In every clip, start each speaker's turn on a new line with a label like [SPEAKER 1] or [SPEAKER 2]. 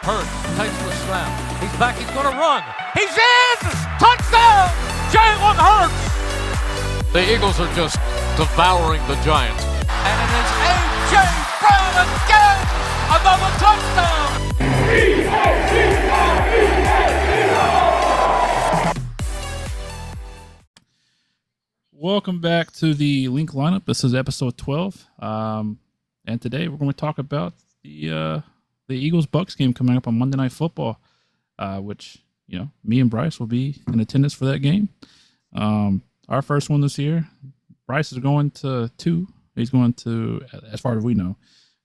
[SPEAKER 1] Hurts takes the snap. He's back. He's going to run. He's in! Touchdown! Jalen Hurts! The Eagles are just devouring the Giants. And it is A.J. Brown again! Another touchdown!
[SPEAKER 2] Welcome back to the Linc Lineup. This is episode 12. And today we're going to talk about the Eagles-Bucks game coming up on Monday Night Football, which, you know, me and Bryce will be in attendance for that game. Our first one this year. Bryce is going to 2. He's going to, as far as we know,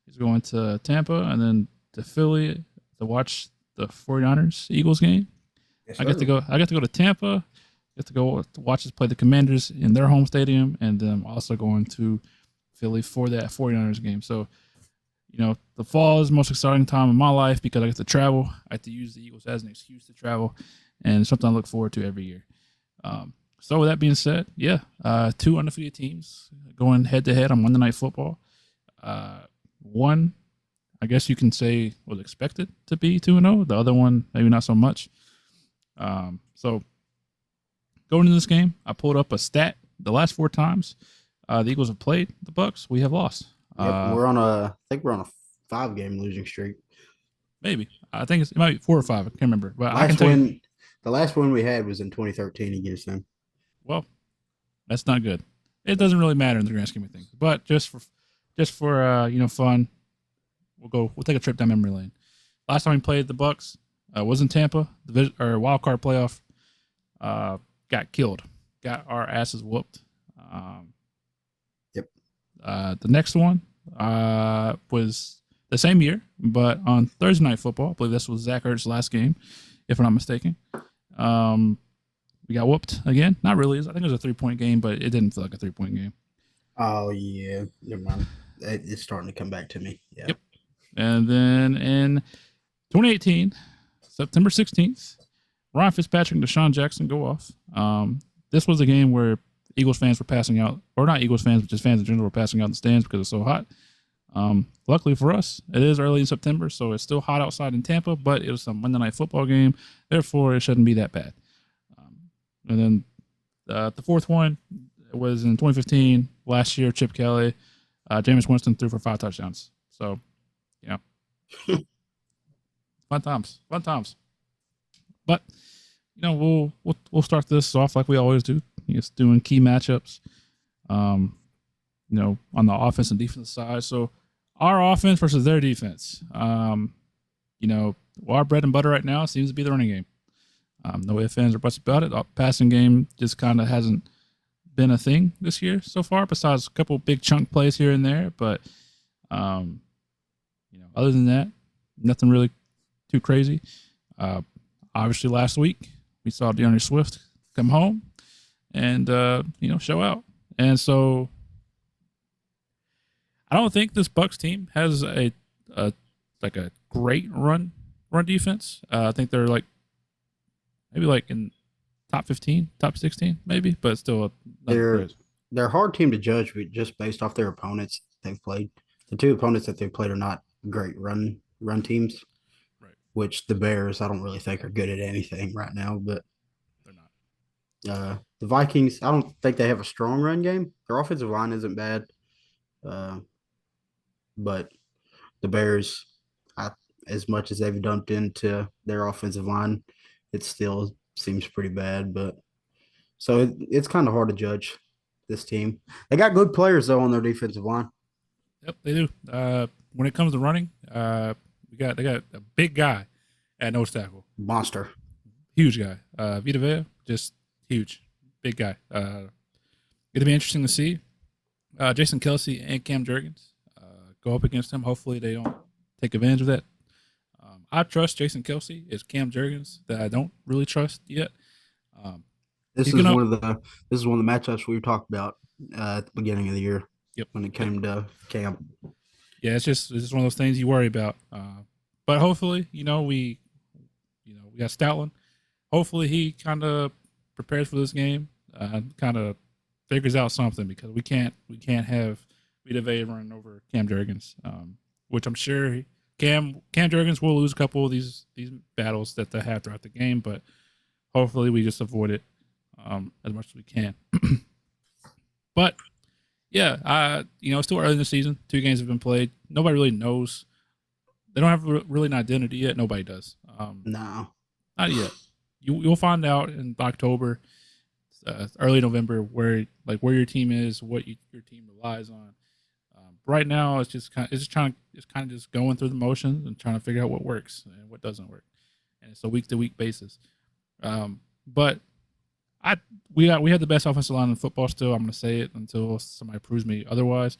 [SPEAKER 2] he's going to Tampa and then to Philly to watch the 49ers Eagles game.
[SPEAKER 3] Yes,
[SPEAKER 2] I get to go to Tampa. Get to go watch us play the Commanders in their home stadium, and then I'm also going to Philly for that 49ers game. So, you know, the fall is the most exciting time of my life because I get to travel. I get to use the Eagles as an excuse to travel, and it's something I look forward to every year. So with that being said, yeah, 2 undefeated teams going head-to-head on Monday Night Football. One, I guess you can say, was expected to be 2-0. The other one, maybe not so much. So going into this game, I pulled up a stat. The last 4 times the Eagles have played the Bucks, we have lost.
[SPEAKER 3] Yep, I think we're on a 5-game losing streak.
[SPEAKER 2] Maybe. I think it might be 4 or 5. I can't remember. But I can tell you,
[SPEAKER 3] the last one we had was in 2013 against them.
[SPEAKER 2] Well, that's not good. It doesn't really matter in the grand scheme of things. But just for fun, we'll take a trip down memory lane. Last time we played the Bucks was in Tampa, the wild card playoff. Got killed, got our asses whooped.
[SPEAKER 3] Yep.
[SPEAKER 2] The next one was the same year, but on Thursday Night Football. I believe this was Zach Ertz's last game, if I'm not mistaken. We got whooped again. Not really. I think it was a 3-point game, but it didn't feel like a 3-point game.
[SPEAKER 3] Oh, yeah. Never mind. It's starting to come back to me. Yeah.
[SPEAKER 2] Yep. And then in 2018, September 16th, Ryan Fitzpatrick and Deshaun Jackson go off. This was a game where Eagles fans were passing out, or not Eagles fans, but just fans in general were passing out in the stands because it's so hot. Luckily for us, it is early in September, so it's still hot outside in Tampa, but it was a Monday Night Football game. Therefore, it shouldn't be that bad. And then the fourth one was in 2015. Last year, Chip Kelly, Jameis Winston threw for 5 touchdowns. So, you know, fun times. But, you know, we'll start this off like we always do, just doing key matchups, you know, on the offense and defense side. So our offense versus their defense. You know, our bread and butter right now seems to be the running game. No ifs, ands, or buts about it. The passing game just kind of hasn't been a thing this year so far, besides a couple big chunk plays here and there. But, you know, other than that, nothing really too crazy. Obviously, last week, we saw DeAndre Swift come home and, you know, show out. And so I don't think this Bucs team has a great run defense. I think they're maybe in top 15, top 16, maybe, but still
[SPEAKER 3] They're a hard team to judge just based off their opponents they've played. The 2 opponents that they've played are not great run teams. Which the Bears, I don't really think are good at anything right now, but
[SPEAKER 2] they're not.
[SPEAKER 3] The Vikings, I don't think they have a strong run game. Their offensive line isn't bad, but the Bears, as much as they've dumped into their offensive line, it still seems pretty bad. But so it's kind of hard to judge this team. They got good players though on their defensive line.
[SPEAKER 2] Yep, they do. When it comes to running, they got a big guy at nose tackle.
[SPEAKER 3] Monster.
[SPEAKER 2] Huge guy. Vita Vea, just huge. Big guy. It'll be interesting to see Jason Kelce and Cam Jurgens go up against him. Hopefully they don't take advantage of that. I trust Jason Kelce. It's Cam Jurgens that I don't really trust yet.
[SPEAKER 3] This is one of the matchups we talked about at the beginning of the year.
[SPEAKER 2] Yep.
[SPEAKER 3] When it came to Cam.
[SPEAKER 2] Yeah, it's just one of those things you worry about. But hopefully, you know, we got Stoutland. Hopefully he kind of prepares for this game, kind of figures out something, because we can't have Vita Vea running over Cam Jurgens, which I'm sure Cam Jurgens will lose a couple of these battles that they have throughout the game, but hopefully we just avoid it as much as we can. But yeah, it's still early in the season. 2 games have been played. Nobody really knows. They don't have really an identity yet. Nobody does.
[SPEAKER 3] No,
[SPEAKER 2] not yet. You'll find out in October, early November, where your team is, what your team relies on. Right now, it's just kind of just going through the motions and trying to figure out what works and what doesn't work, and it's a week to week basis. But we have the best offensive line in football still. I'm going to say it until somebody proves me otherwise.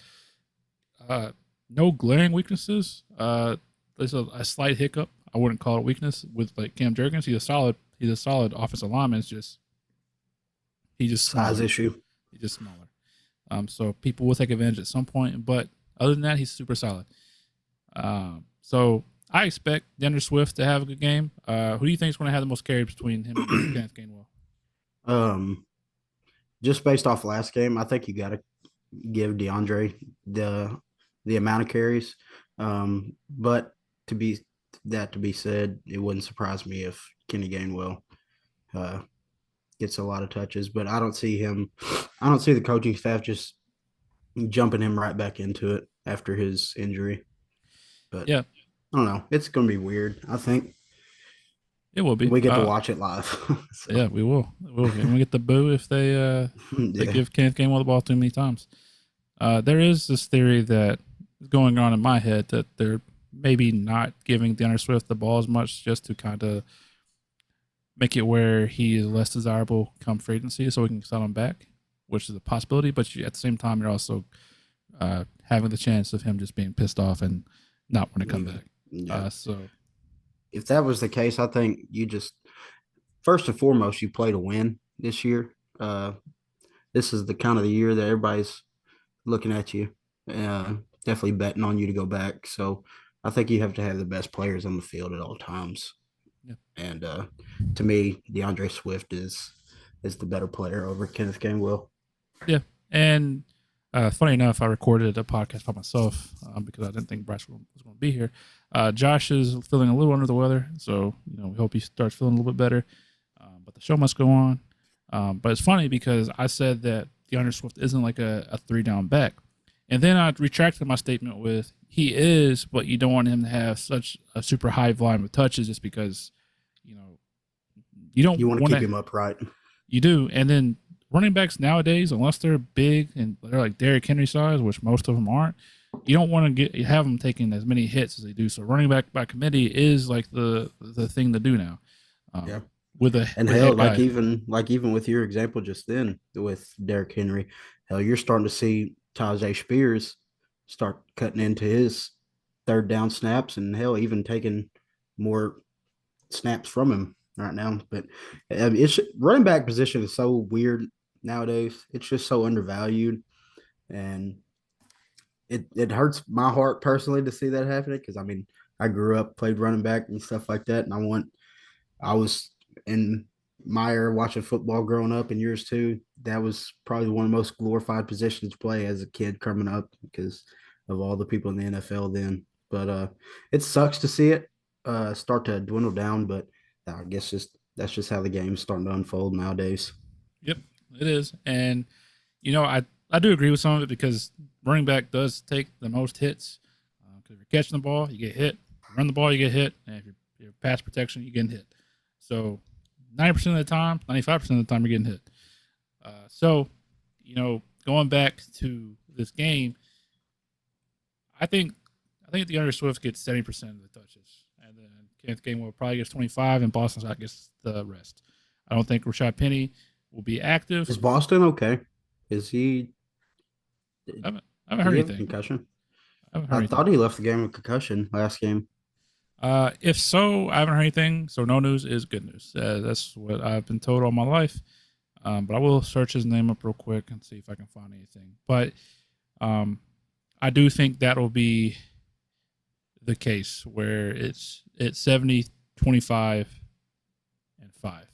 [SPEAKER 2] No glaring weaknesses. There's a slight hiccup. I wouldn't call it weakness with Cam Jurgens. He's a solid offensive lineman. It's just he's just
[SPEAKER 3] size
[SPEAKER 2] smaller.
[SPEAKER 3] issue.
[SPEAKER 2] He's just smaller. So people will take advantage at some point, but other than that, he's super solid. So I expect DeAndre Swift to have a good game. Who do you think is going to have the most carries between him and Kenneth Gainwell?
[SPEAKER 3] Just based off last game, I think you got to give DeAndre the amount of carries. But to be said, it wouldn't surprise me if Kenny Gainwell gets a lot of touches. But I don't see the coaching staff just jumping him right back into it after his injury. But yeah, I don't know. It's going to be weird. I think
[SPEAKER 2] it will be.
[SPEAKER 3] We get to watch it live.
[SPEAKER 2] So. Yeah, we will. And we get the boo if they give Kenneth Gainwell the ball too many times. There is this theory that is going on in my head that they're maybe not giving DeAndre Swift the ball as much just to kind of make it where he is less desirable come free agency so we can sell him back, which is a possibility. But at the same time, you're also having the chance of him just being pissed off and not want to come back.
[SPEAKER 3] Yeah.
[SPEAKER 2] So
[SPEAKER 3] if that was the case, I think you just first and foremost you play to win this year. This is the kind of the year that everybody's looking at you, definitely betting on you to go back. So I think you have to have the best players on the field at all times.
[SPEAKER 2] Yeah.
[SPEAKER 3] And to me, DeAndre Swift is the better player over Kenneth Gainwell.
[SPEAKER 2] Yeah, and funny enough, I recorded a podcast by myself because I didn't think Bryce was going to be here. Josh is feeling a little under the weather, so we hope he starts feeling a little bit better. But the show must go on. But it's funny because I said that DeAndre Swift isn't like a 3-down back, and then I retracted my statement with he is, but you don't want him to have such a super high volume of touches just because you don't
[SPEAKER 3] want to keep him upright.
[SPEAKER 2] You do, and then running backs nowadays, unless they're big and they're like Derrick Henry size, which most of them aren't, you don't want to have them taking as many hits as they do. So running back by committee is like the thing to do now.
[SPEAKER 3] Yeah.
[SPEAKER 2] Even
[SPEAKER 3] with your example just then with Derrick Henry, you're starting to see Tajay Spears start cutting into his third down snaps and even taking more snaps from him right now. But it's running back position is so weird nowadays. It's just so undervalued, and it hurts my heart personally to see that happening because I grew up, played running back and stuff like that, and I was in my era watching football growing up, and yours too. That was probably one of the most glorified positions to play as a kid coming up because of all the people in the NFL then. But it sucks to see it start to dwindle down, but I guess that's just how the game's starting to unfold nowadays.
[SPEAKER 2] Yep, it is. And, I do agree with some of it because running back does take the most hits. Because if you're catching the ball, you get hit. If you run the ball, you get hit. And if you're pass protection, you're getting hit. So 90% of the time, 95% of the time, you're getting hit. So, going back to this game, I think DeAndre Swift gets 70% of the touches. And then Kenneth Gainwell probably gets 25, and Boston Scott gets the rest. I don't think Rashad Penny will be active.
[SPEAKER 3] Is Boston okay? Is he?
[SPEAKER 2] I haven't heard anything.
[SPEAKER 3] Concussion.
[SPEAKER 2] I
[SPEAKER 3] thought he left the game with concussion last game.
[SPEAKER 2] If so, I haven't heard anything. So no news is good news. That's what I've been told all my life. But I will search his name up real quick and see if I can find anything. But I do think that will be the case where it's 70, 25, and 5.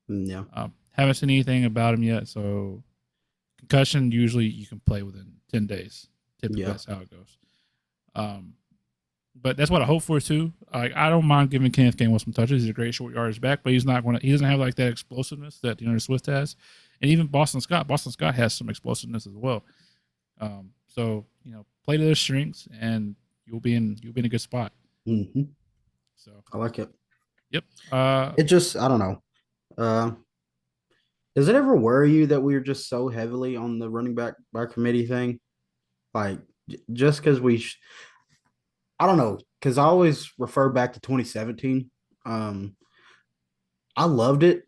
[SPEAKER 3] Yeah.
[SPEAKER 2] Haven't seen anything about him yet. So concussion, usually you can play within 10 days. Typically, that's how it goes. But that's what I hope for too. Like I don't mind giving Kenneth Gainwell some touches. He's a great short yardage back, but he's not going to. He doesn't have like that explosiveness that DeAndre Swift has, and even Boston Scott. Boston Scott has some explosiveness as well. So play to their strengths, and you'll be in a good spot.
[SPEAKER 3] Mm-hmm.
[SPEAKER 2] So
[SPEAKER 3] I like it.
[SPEAKER 2] Yep.
[SPEAKER 3] It just I don't know. Does it ever worry you that we're just so heavily on the running back by committee thing? Like just because I don't know, because I always refer back to 2017. I loved it.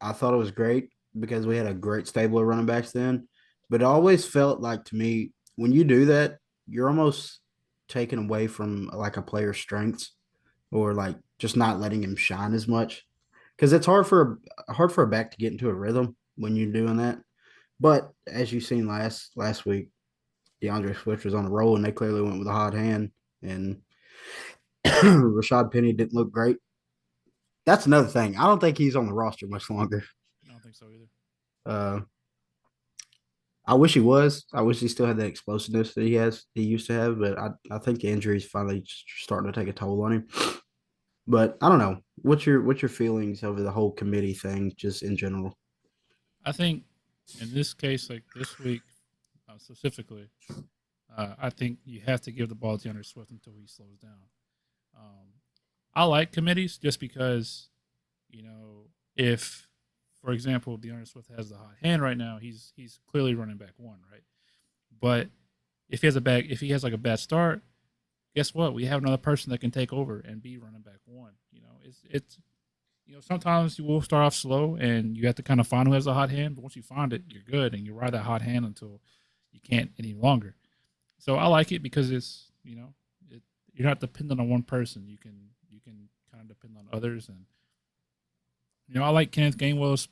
[SPEAKER 3] I thought it was great because we had a great stable of running backs then. But it always felt like to me, when you do that, you're almost taken away from like a player's strengths or like just not letting him shine as much. Because it's hard for a back to get into a rhythm when you're doing that. But as you've seen last week, DeAndre Swift was on a roll and they clearly went with a hot hand. And Rashad Penny didn't look great. That's another thing. I don't think he's on the roster much longer.
[SPEAKER 2] I don't think so either.
[SPEAKER 3] I wish he was. I wish he still had that explosiveness that he used to have, but I think the injuries finally starting to take a toll on him. But I don't know. What's your feelings over the whole committee thing, just in general?
[SPEAKER 2] I think in this case, like this week specifically, I think you have to give the ball to DeAndre Swift until he slows down. I like committees just because, if, for example, DeAndre Swift has the hot hand right now, he's clearly running back one, right? But if he has like a bad start, guess what? We have another person that can take over and be running back one. It's sometimes you will start off slow and you have to kind of find who has a hot hand, but once you find it, you're good and you ride that hot hand until you can't any longer. So I like it because it's you're not dependent on one person. You can kind of depend on others, and I like Kenneth Gainwell's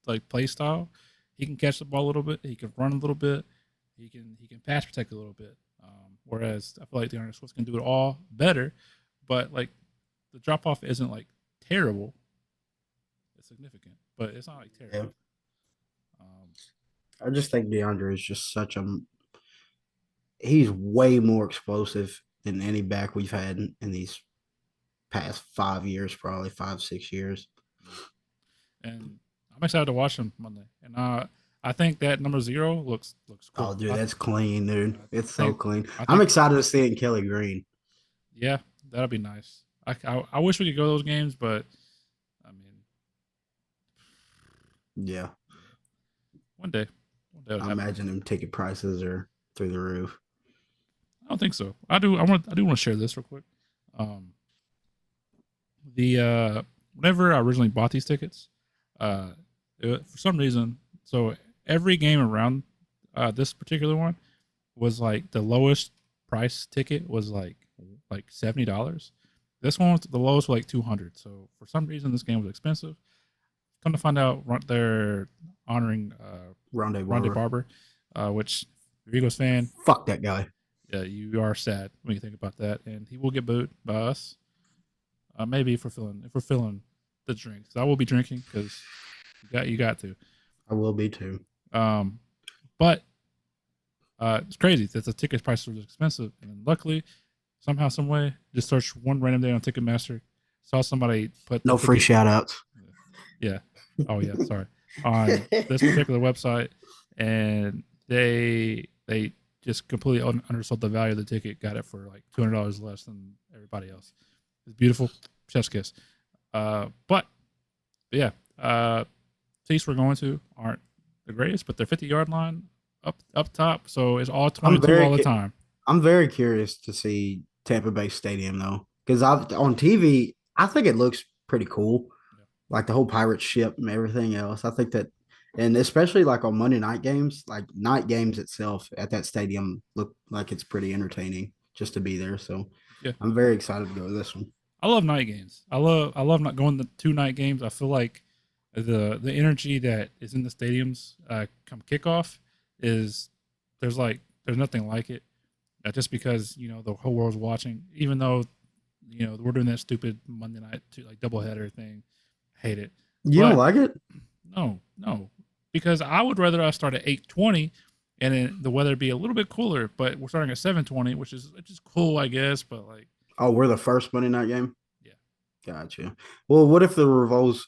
[SPEAKER 2] like play style. He can catch the ball a little bit. He can run a little bit. He can pass protect a little bit. Whereas I feel like DeAndre Swift can do it all better, but like the drop off isn't like terrible. It's significant, but it's not like terrible.
[SPEAKER 3] I just think DeAndre is just he's way more explosive than any back we've had in these past 5 years, probably 5-6 years.
[SPEAKER 2] And I'm excited to watch him Monday. And I think that number 0 looks cool.
[SPEAKER 3] Oh, dude, that's clean, dude. It's so clean.
[SPEAKER 2] I'm
[SPEAKER 3] I'm excited to see it in Kelly Green.
[SPEAKER 2] Yeah, that'll be nice. I wish we could go to those games, but I mean,
[SPEAKER 3] yeah.
[SPEAKER 2] One day
[SPEAKER 3] I imagine them ticket prices are through the roof.
[SPEAKER 2] I don't think so. I do want to share this real quick. Whenever I originally bought these tickets, for some reason, so every game around this particular one was like the lowest price ticket was like $70. This one was the lowest was like $200. So for some reason, this game was expensive. Come to find out, they're honoring Rondé Barber, which if you're an Eagles fan,
[SPEAKER 3] fuck that guy.
[SPEAKER 2] Yeah, you are sad when you think about that, and he will get booed by us. Maybe if we're feeling the drinks, I will be drinking because you got to.
[SPEAKER 3] I will be too.
[SPEAKER 2] But it's crazy that the ticket prices were expensive, and luckily, somehow, some way, just searched one random day on Ticketmaster, saw somebody put
[SPEAKER 3] no free shout outs.
[SPEAKER 2] Yeah. Oh yeah. Sorry. On this particular website, and they just completely undersold the value of the ticket. Got it for like $200 less than everybody else. It's beautiful. Chef's kiss. But yeah, seats we're going to aren't the greatest, but they're 50-yard line up top, so it's all 22 all the time.
[SPEAKER 3] I'm very curious to see Tampa Bay Stadium though, because on TV, I think it looks pretty cool, like the whole pirate ship and everything else. I think that, and especially like on Monday night games, like night games itself at that stadium look like it's pretty entertaining just to be there. So yeah, I'm very excited to go to this one.
[SPEAKER 2] I love night games. I love not going to 2 night games. I feel like the energy that is in the stadiums come kickoff is there's nothing like it. Just because the whole world's watching, even though we're doing that stupid Monday night doubleheader thing. Hate it.
[SPEAKER 3] You don't like it?
[SPEAKER 2] No, because I would rather us start at 8:20 and then the weather be a little bit cooler, but we're starting at 7:20, which is cool, I guess. But like,
[SPEAKER 3] Oh, we're the first Monday night game.
[SPEAKER 2] Yeah.
[SPEAKER 3] Gotcha. Well, what if the roles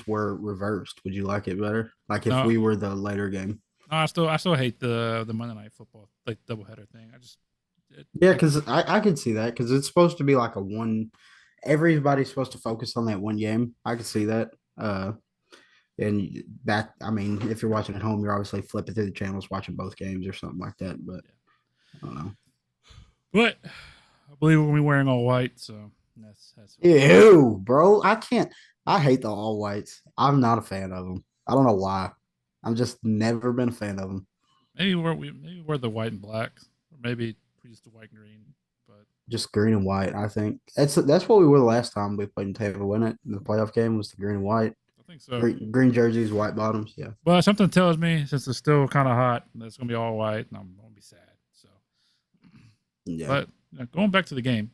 [SPEAKER 3] were reversed? Would you like it better? Like if
[SPEAKER 2] No,
[SPEAKER 3] we were the later game?
[SPEAKER 2] no, I still hate the Monday Night Football like doubleheader thing.
[SPEAKER 3] Yeah,
[SPEAKER 2] Like
[SPEAKER 3] because I could see that because it's supposed to be like a one. Everybody's supposed to focus on that one game. I could see that. And that I mean, if you're watching at home, you're obviously flipping through the channels, watching both games or something like that. But
[SPEAKER 2] yeah.
[SPEAKER 3] I don't know.
[SPEAKER 2] But I believe we're gonna be wearing all white, so that's fine.
[SPEAKER 3] Ew, bro. I can't. I hate the all whites. I'm not a fan of them. I don't know why. I've just never been a fan of them.
[SPEAKER 2] Maybe we're the white and black, or maybe we just the white and green. But
[SPEAKER 3] Just green and white. I think that's what we were the last time we played in Tampa. Wasn't it? The playoff game was the green and white.
[SPEAKER 2] I think so.
[SPEAKER 3] Green jerseys, white bottoms. Yeah.
[SPEAKER 2] But something tells me since it's still kind of hot, that it's gonna be all white, and I'm gonna be sad. So,
[SPEAKER 3] Yeah.
[SPEAKER 2] but going back to the game,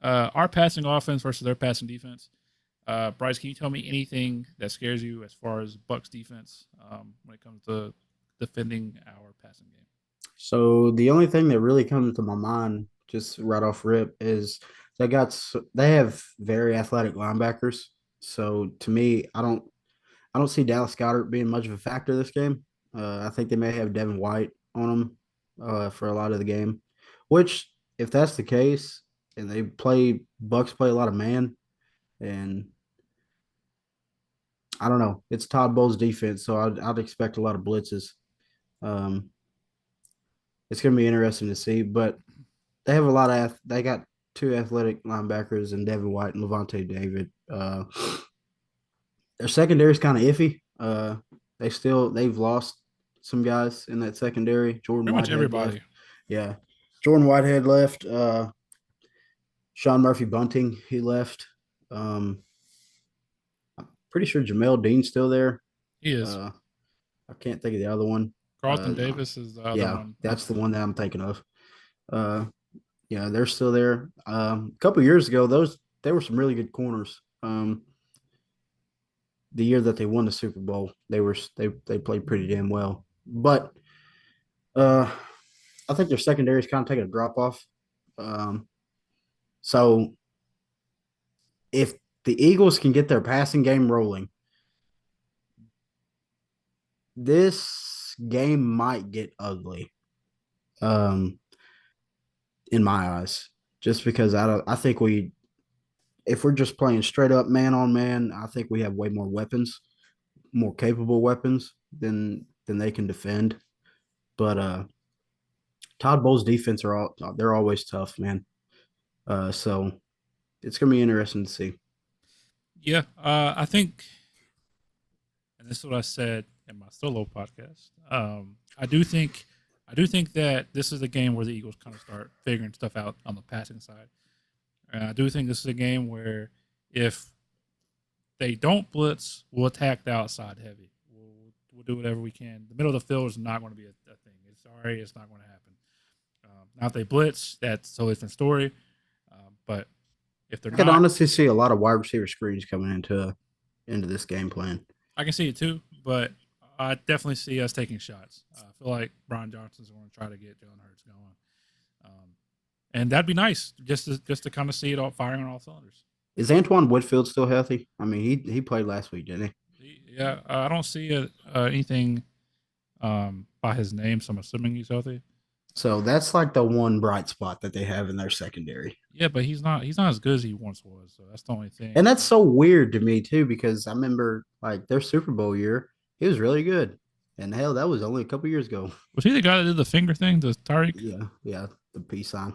[SPEAKER 2] our passing offense versus their passing defense. Bryce, can you tell me anything that scares you as far as Bucks defense when it comes to defending our passing game?
[SPEAKER 3] So the only thing that really comes to my mind, just right off rip, is they have very athletic linebackers. So to me, I don't see Dallas Goddard being much of a factor this game. I think they may have Devin White on them for a lot of the game, which if that's the case, and Bucks play a lot of man, and I don't know, it's Todd Bowles' defense, so I'd expect a lot of blitzes. Um, it's going to be interesting to see, but they got two athletic linebackers and Devin White and Levante David. Their secondary is kind of iffy. They've lost some guys in that secondary. Jordan
[SPEAKER 2] Pretty much
[SPEAKER 3] Whitehead left.
[SPEAKER 2] everybody.
[SPEAKER 3] Yeah. Jordan Whitehead left. Sean Murphy Bunting, he left. I'm pretty sure Jamel Dean's still there.
[SPEAKER 2] He is.
[SPEAKER 3] I can't think of the other one.
[SPEAKER 2] Carlton Davis is the other
[SPEAKER 3] Yeah,
[SPEAKER 2] one.
[SPEAKER 3] that's the one that I'm thinking of. Uh, yeah, they're still there. A couple years ago, they were some really good corners. The year that they won the Super Bowl, they played pretty damn well. But uh, I think their secondary is kind of taking a drop off. Um, so if the Eagles can get their passing game rolling, this game might get ugly. Um, in my eyes, just because I think if we're just playing straight up man on man, I think we have way more weapons, more capable weapons than they can defend. But Todd Bowles' defense they're always tough, man. So it's gonna be interesting to see.
[SPEAKER 2] Yeah, I think, and this is what I said in my solo podcast. I do think that this is a game where the Eagles kind of start figuring stuff out on the passing side. And I do think this is a game where if they don't blitz, we'll attack the outside heavy. We'll do whatever we can. The middle of the field is not going to be a thing. It's not going to happen. Now, if they blitz, that's a totally different story. But if they're
[SPEAKER 3] I could
[SPEAKER 2] not,
[SPEAKER 3] honestly see a lot of wide receiver screens coming into this game plan.
[SPEAKER 2] I can see it too. But I definitely see us taking shots. I feel like Brian Johnson's going to try to get Jalen Hurts going. And that'd be nice just to kind of see it all firing on all cylinders.
[SPEAKER 3] Is Antoine Woodfield still healthy? I mean, he played last week, didn't he?
[SPEAKER 2] Yeah, I don't see anything by his name, so I'm assuming he's healthy.
[SPEAKER 3] So that's like the one bright spot that they have in their secondary.
[SPEAKER 2] Yeah, but he's not as good as he once was. So that's the only thing.
[SPEAKER 3] And that's so weird to me too, because I remember like their Super Bowl year, he was really good. And hell, that was only a couple years ago.
[SPEAKER 2] Was he the guy that did the finger thing, the Tariq?
[SPEAKER 3] Yeah, the peace sign.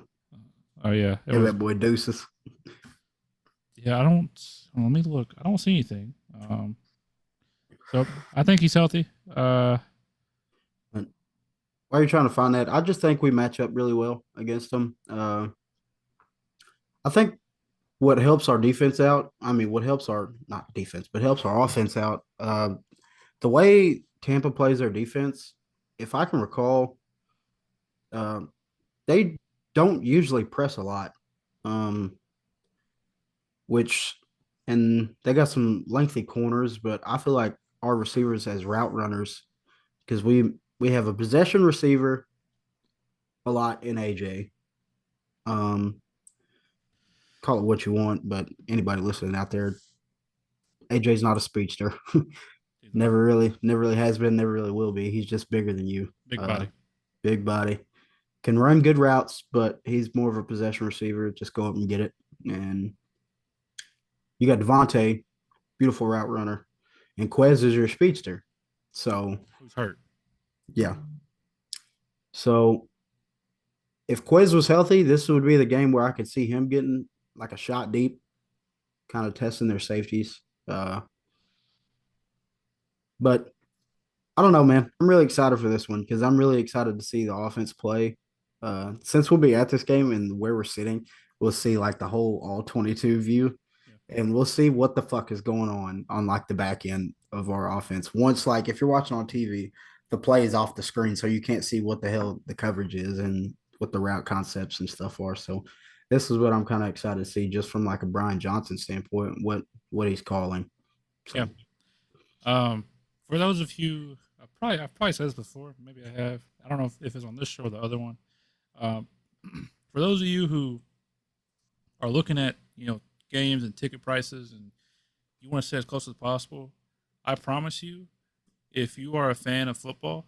[SPEAKER 2] Oh yeah,
[SPEAKER 3] That boy deuces.
[SPEAKER 2] Yeah, I don't. Let me look. I don't see anything. So I think he's healthy.
[SPEAKER 3] While you're trying to find that, I just think we match up really well against them. I think what helps our defense out, I mean, what helps our not defense, but helps our offense out. The way Tampa plays their defense, if I can recall, they don't usually press a lot, and they got some lengthy corners, but I feel like our receivers as route runners, because we have a possession receiver a lot in AJ. call it what you want, but anybody listening out there, AJ's not a speedster. Never really has been, never really will be. He's just bigger than you.
[SPEAKER 2] Big body.
[SPEAKER 3] Big body. Can run good routes, but he's more of a possession receiver. Just go up and get it. And you got Devontae, beautiful route runner, and Quez is your speedster. So
[SPEAKER 2] Who's hurt?
[SPEAKER 3] yeah. So if Quez was healthy, this would be the game where I could see him getting like a shot deep, kind of testing their safeties. But I don't know, man. I'm really excited for this one because I'm really excited to see the offense play. Since we'll be at this game and where we're sitting, we'll see like the whole all 22 view, and we'll see what the fuck is going on like the back end of our offense. Once like if you're watching on TV, the play is off the screen, so you can't see what the hell the coverage is and what the route concepts and stuff are. So this is what I'm kind of excited to see, just from like a Brian Johnson standpoint, what he's calling. So.
[SPEAKER 2] Yeah. For those of you, I've probably said this before. Maybe I have. I don't know if it's on this show or the other one. For those of you who are looking at games and ticket prices and you want to stay as close as possible, I promise you, if you are a fan of football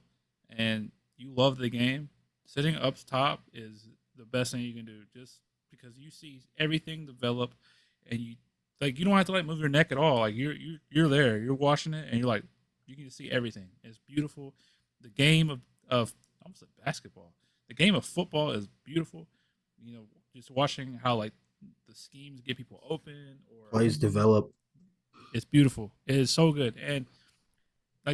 [SPEAKER 2] and you love the game, sitting up top is the best thing you can do. Just because you see everything develop, and you don't have to move your neck at all. Like you're there, you're watching it, and you're like, you can see everything. It's beautiful. The game of almost like basketball. The game of football is beautiful. Just watching how the schemes get people open or
[SPEAKER 3] plays develop.
[SPEAKER 2] It's beautiful. It is so good. And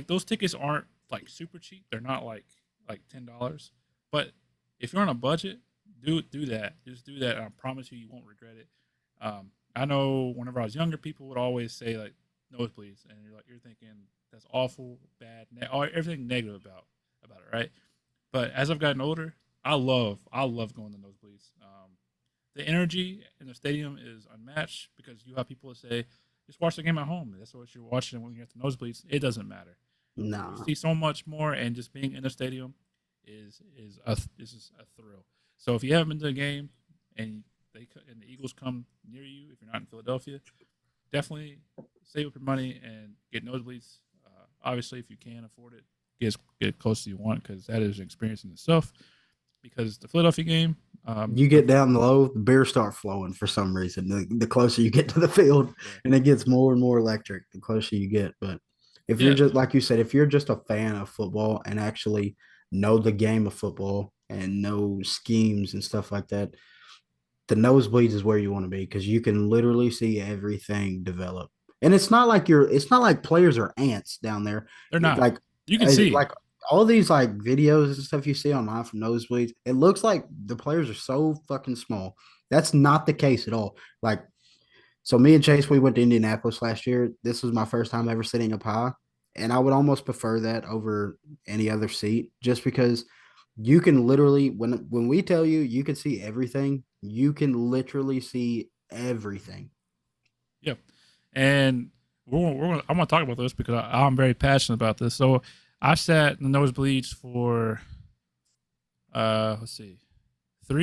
[SPEAKER 2] those tickets aren't super cheap. They're not like $10. But if you're on a budget, do that. Just do that. And I promise you won't regret it. I know whenever I was younger, people would always say nosebleeds, and you're thinking that's awful, bad, everything negative about it, right? But as I've gotten older, I love going to nosebleeds. The energy in the stadium is unmatched because you have people that say, just watch the game at home. That's what you're watching when you're at the nosebleeds. It doesn't matter.
[SPEAKER 3] No.
[SPEAKER 2] You see so much more, and just being in the stadium is just a thrill. So if you haven't been to a game and the Eagles come near you, if you're not in Philadelphia, definitely save up your money and get nosebleeds. Obviously, if you can afford it, get close as you want, because that is an experience in itself. Because the Philadelphia game,
[SPEAKER 3] you get down low, the beers start flowing for some reason. The closer you get to the field, and it gets more and more electric the closer you get. But if you're just like you said, if you're just a fan of football and actually know the game of football and know schemes and stuff like that, the nosebleeds is where you want to be, because you can literally see everything develop. And it's not like players are ants down there.
[SPEAKER 2] They're not. You can see
[SPEAKER 3] all these videos and stuff you see online from nosebleeds. It looks like the players are so fucking small. That's not the case at all. So me and Chase, we went to Indianapolis last year. This was my first time ever sitting up high, and I would almost prefer that over any other seat, just because you can literally, when we tell you you can see everything, you can literally see everything.
[SPEAKER 2] Yep. And I'm going to talk about this because I'm very passionate about this. So I sat in the nosebleeds for, let's see, 4.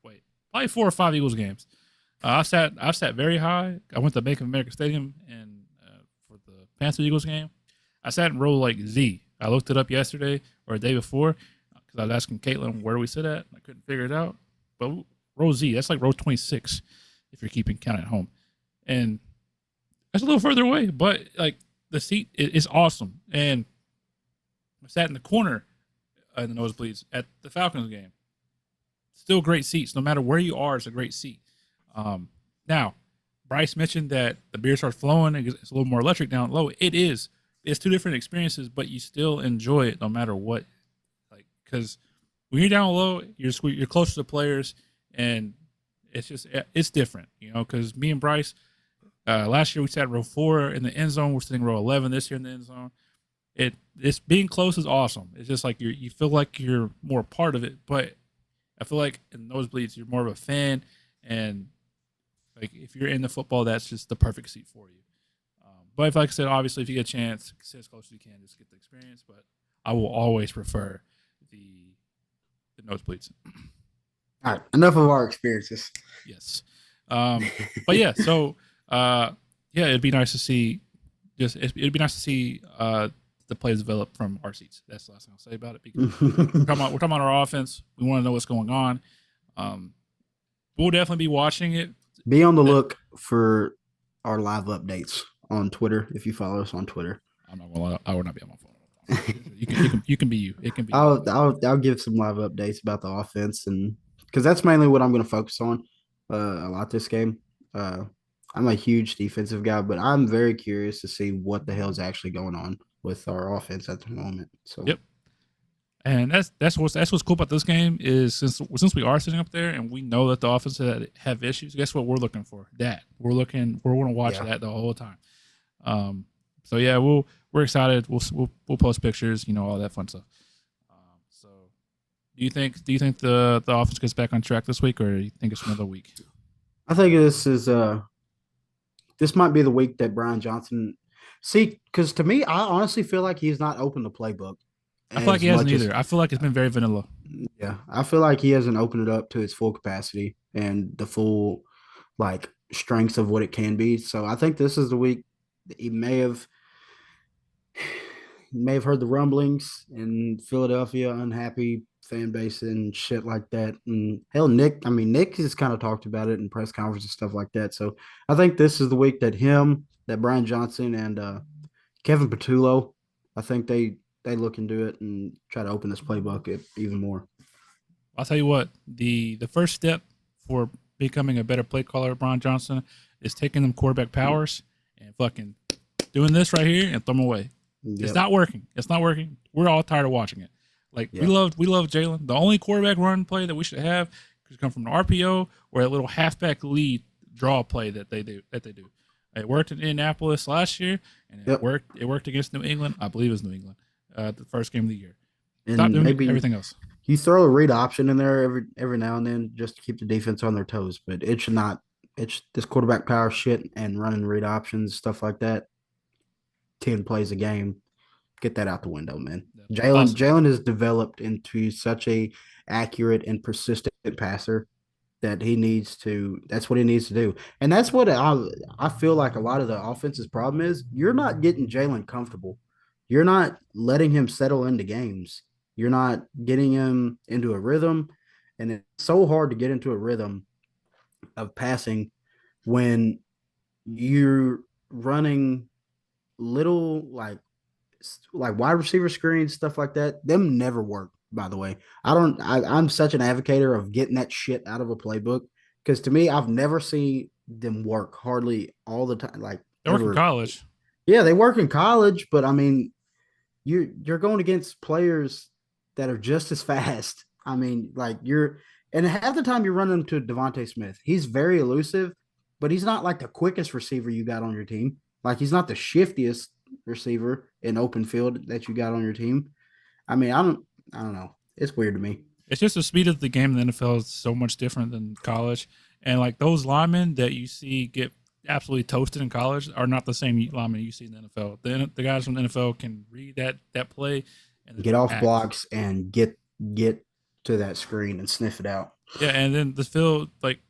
[SPEAKER 2] Wait, probably 4 or 5 Eagles games. I sat very high. I went to Bank of America Stadium and for the Panther Eagles game. I sat in row Z. I looked it up yesterday or the day before because I was asking Caitlin where do we sit at. I couldn't figure it out. But row Z, that's row 26 if you're keeping count at home. And that's a little further away, but the seat is awesome. And I sat in the corner in the nosebleeds at the Falcons game. Still great seats. No matter where you are, it's a great seat. Now, Bryce mentioned that the beer starts flowing and it's a little more electric down low. It is. It's 2 different experiences, but you still enjoy it no matter what. Because when you're down low, you're closer to players, and it's different, because me and Bryce, last year we sat row 4 in the end zone. We're sitting row 11 this year in the end zone. It's being close is awesome. It's just you feel like you're more a part of it, but I feel like in nosebleeds you're more of a fan, and if you're into football, that's just the perfect seat for you. But like I said, obviously if you get a chance, sit as close as you can, just get the experience. But I will always prefer the nosebleeds.
[SPEAKER 3] All right, enough of our experiences.
[SPEAKER 2] Yes. But yeah, so yeah, it'd be nice to see. It'd be nice to see the plays develop from our seats. That's the last thing I'll say about it because we're talking about our offense. We want to know what's going on. We'll definitely be watching it.
[SPEAKER 3] Be on the look for our live updates on Twitter if you follow us on Twitter.
[SPEAKER 2] I'm not gonna lie, I will not be on my phone. You can be you. It can be.
[SPEAKER 3] I'll give some live updates about the offense, and because that's mainly what I'm going to focus on a lot this game. I'm a huge defensive guy, but I'm very curious to see what the hell is actually going on with our offense at the moment. So
[SPEAKER 2] yep. And that's what's cool about this game is since we are sitting up there and we know that the offense have issues. Guess what we're looking for? That we're going to watch that the whole time. So yeah, we're excited. We'll post pictures, all that fun stuff. So do you think the offense gets back on track this week, or do you think it's another week?
[SPEAKER 3] I think this might be the week that Brian Johnson because to me, I honestly feel like he's not opened the playbook.
[SPEAKER 2] I feel like he hasn't either. I feel like it's been very vanilla.
[SPEAKER 3] Yeah, I feel like he hasn't opened it up to its full capacity and the full strengths of what it can be. So I think this is the week that he may have heard the rumblings in Philadelphia, unhappy fan base and shit like that. And hell, Nick has kind of talked about it in press conferences and stuff like that. So I think this is the week that Brian Johnson and Kevin Patullo, I think they look into it and try to open this playbook even more.
[SPEAKER 2] I'll tell you what, the first step for becoming a better play caller, Brian Johnson, is taking them quarterback powers and fucking doing this right here and throw them away. Yep. It's not working. We're all tired of watching it. We love Jalen. The only quarterback run play that we should have could come from an RPO or a little halfback lead draw play that they do. It worked in Indianapolis last year, and it worked against New England. I believe it was New England, the first game of the year. Stop doing everything else.
[SPEAKER 3] You throw a read option in there every now and then just to keep the defense on their toes, but it should not. It's this quarterback power shit and running read options, stuff like that. 10 plays a game. Get that out the window, man. Yeah. Jalen has developed into such a accurate and persistent passer that that's what he needs to do. And that's what I feel like a lot of the offense's problem is. You're not getting Jalen comfortable. You're not letting him settle into games. You're not getting him into a rhythm. And it's so hard to get into a rhythm of passing when you're running little like wide receiver screens, stuff like that. Them never work, by the way. I'm such an advocate of getting that shit out of a playbook because to me, I've never seen them work hardly all the time.
[SPEAKER 2] They work in college.
[SPEAKER 3] Yeah, they work in college, but I mean, you're going against players that are just as fast. I mean, and half the time you're running to Devontae Smith. He's very elusive, but he's not like the quickest receiver you got on your team. He's not the shiftiest receiver in open field that you got on your team. I mean, I don't know. It's weird to me.
[SPEAKER 2] It's just the speed of the game in the NFL is so much different than college. And those linemen that you see get absolutely toasted in college are not the same linemen you see in the NFL. The guys from the NFL can read that play and
[SPEAKER 3] get off blocks and get to that screen and sniff it out.
[SPEAKER 2] Yeah, and then the field like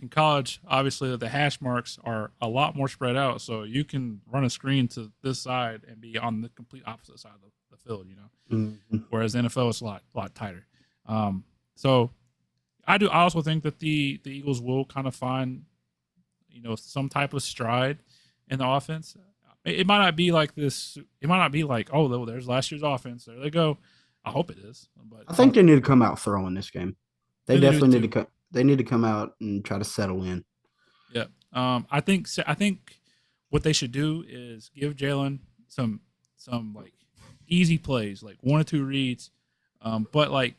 [SPEAKER 2] in college, obviously the hash marks are a lot more spread out, so you can run a screen to this side and be on the complete opposite side of the field,
[SPEAKER 3] Mm-hmm.
[SPEAKER 2] Whereas the NFL is a lot tighter. So I also think that the Eagles will kind of find, some type of stride in the offense. It might not be like this. It might not be like, oh, there's last year's offense. There they go. I hope it is. But
[SPEAKER 3] I think they need to come out throwing this game. They definitely need to come. They need to come out and try to settle in.
[SPEAKER 2] Yeah. I think what they should do is give Jalen some easy plays, like 1 or 2 reads, but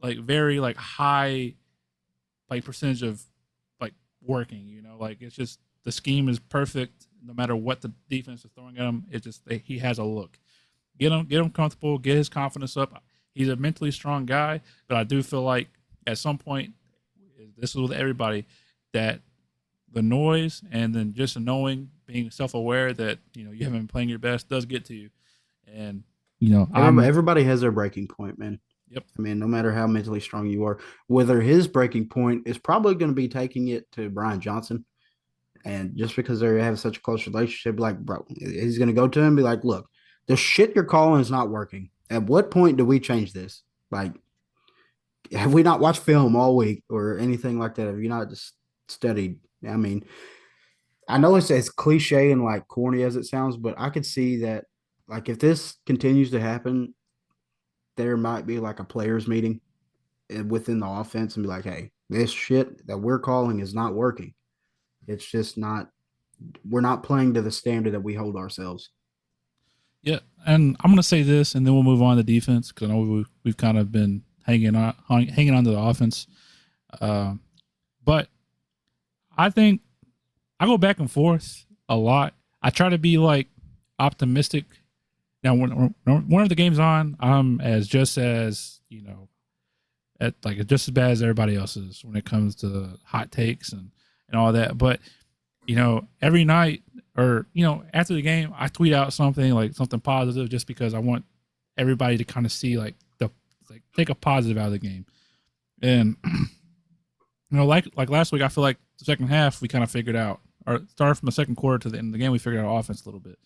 [SPEAKER 2] very high percentage of working. It's just the scheme is perfect no matter what the defense is throwing at him. It's just he has a look. Get him comfortable, get his confidence up. He's a mentally strong guy, but I do feel like at some point, this is with everybody, that the noise and then just knowing, being self-aware that you haven't been playing your best does get to you. And
[SPEAKER 3] everybody has their breaking point, man.
[SPEAKER 2] Yep.
[SPEAKER 3] I mean, no matter how mentally strong you are, whether his breaking point is probably going to be taking it to Brian Johnson. And just because they have such a close relationship, like, bro, he's going to go to him and be like, look, the shit you're calling is not working. At what point do we change this? Like, have we not watched film all week or anything like that? Have you not just studied? I mean, I know it's as cliche and like corny as it sounds, but I could see that, like, if this continues to happen, there might be like a players meeting within the offense and be like, hey, this shit that we're calling is not working. It's just not, we're not playing to the standard that we hold ourselves.
[SPEAKER 2] Yeah, and I'm gonna say this, and then we'll move on to defense because I know we've kind of been hanging on to the offense. But I think I go back and forth a lot. I try to be like optimistic. Now, when one of the games on, I'm just as just as bad as everybody else is when it comes to hot takes and all that. But every night or after the game, I tweet out something like something positive just because I want everybody to kind of see take a positive out of the game. And like last week, I feel like the second half we kind of figured out, or started from the second quarter to the end of the game, we figured out offense a little bit.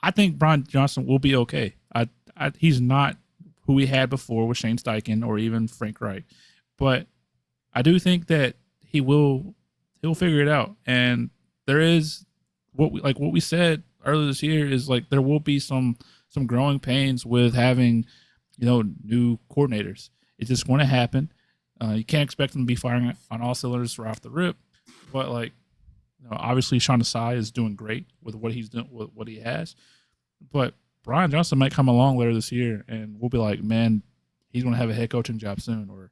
[SPEAKER 2] I think Brian Johnson will be okay. He's not who we had before with Shane Steichen or even Frank Wright, but I do think that he'll figure it out. And there is what we said earlier this year is like there will be some growing pains with having new coordinators. It's just going to happen. You can't expect them to be firing on all cylinders right off the rip, but obviously Sean Desai is doing great with what he's doing, with what he has. But Brian Johnson might come along later this year, and we'll be like, man, he's going to have a head coaching job soon or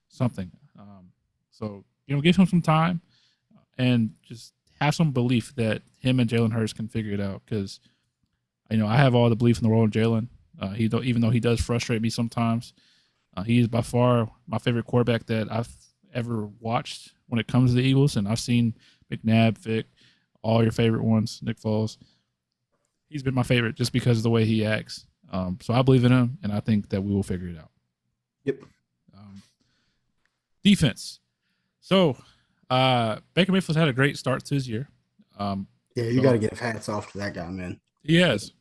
[SPEAKER 2] something. So give him some time and just have some belief that him and Jalen Hurts can figure it out. Because I have all the belief in the world in Jalen. Even though he does frustrate me sometimes, he is by far my favorite quarterback that I've ever watched when it comes to the Eagles. And I've seen McNabb, Vic, all your favorite ones, Nick Foles. He's been my favorite just because of the way he acts. So I believe in him, and I think that we will figure it out.
[SPEAKER 3] Yep.
[SPEAKER 2] Defense. So Baker Mayfield's had a great start to his year.
[SPEAKER 3] You got to give hats off to that guy, man.
[SPEAKER 2] He has.